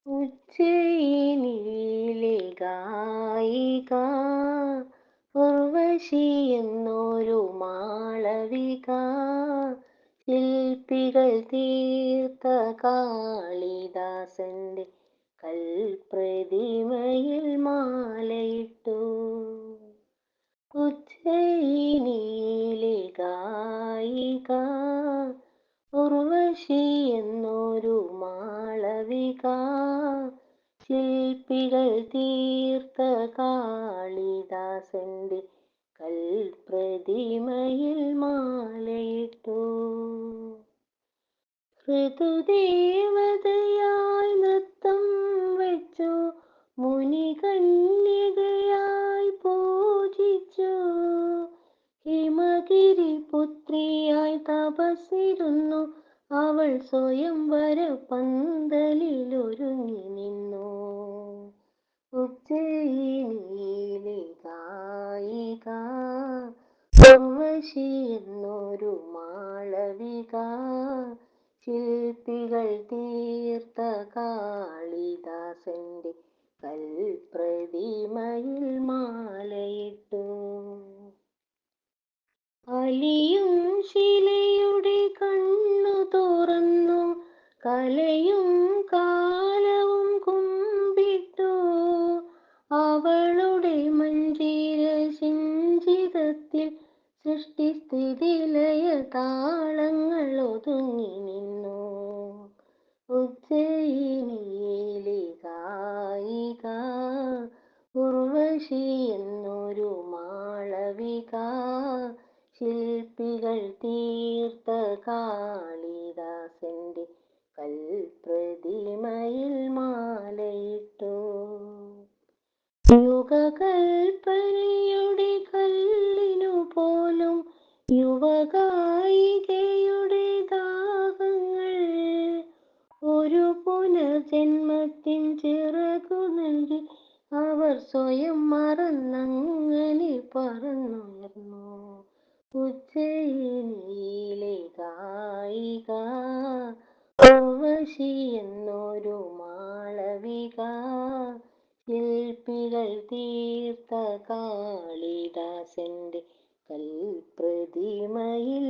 ഉജ്ജയിനിയിലെ ഗായിക ഉർവശി എന്നൊരു മാളവിക, ശില്പികൾ തീർത്ത കാളിദാസന്റെ കൽപ്രതിമയിൽ മാലയിട്ടു. ഉജ്ജയിനിയിലെ ഗായിക ഉർവശി എന്നൊരു മാളവിക, ശില്പികൾ തീർത്ത കാളിദാസന്റെ കൽപ്രതിമയിൽ മാലയിട്ടു. ഋതുദേവതയായി നൃത്തം വെച്ചു, മുനികന്യകയായി പൂജിച്ചു, ഹിമഗിരി പുത്രിയായി തപസ്സിരുന്നു അവൾ സ്വയംവര പന്തലിലൊരുങ്ങി നിന്നു. ഉജ്ജയിനിയിലെ ഗായിക ഉർവശി എന്നൊരു മാളവിക, ശില്പികൾ തീർത്ത കാളിദാസന്റെ കൽപ്രതിമയിൽ മാലയിട്ടു. അലിയും ശിലയുടെ കണ്ണു തുറന്നു, കലയും കാലവും കുമ്പിട്ടു, അവളുടെ മഞ്ജീര സിഞ്ചിതത്തിൽ സൃഷ്ടിസ്ഥിതിലയ താളങ്ങൾ ഒതുങ്ങി നിന്നു. ഉജ്ജയിനിയിലെ ഗായിക ഉർവശി എന്നൊരു മാളവിക, ശില്പികൾ തീർത്ത കാളിദാസന്റെ കൽപ്രതിമയിൽ മാലയിട്ടു. യുഗകൽപ്പനയുടെ കല്ലിനു പോലും യുവഗായികയുടെ ദാഹങ്ങൾ, ഒരു പുനർജന്മത്തിൻ ചിറകു നൽകി അവർ സ്വയം മറന്നങ്ങനെ പറന്നുയർന്നു. ഉജ്ജയിനിയിലെ ഗായിക ഉർവശി എന്നൊരു മാളവിക, ശില്പികൾ തീർത്ത കാളിദാസന്റെ കൽപ്രതിമയിൽ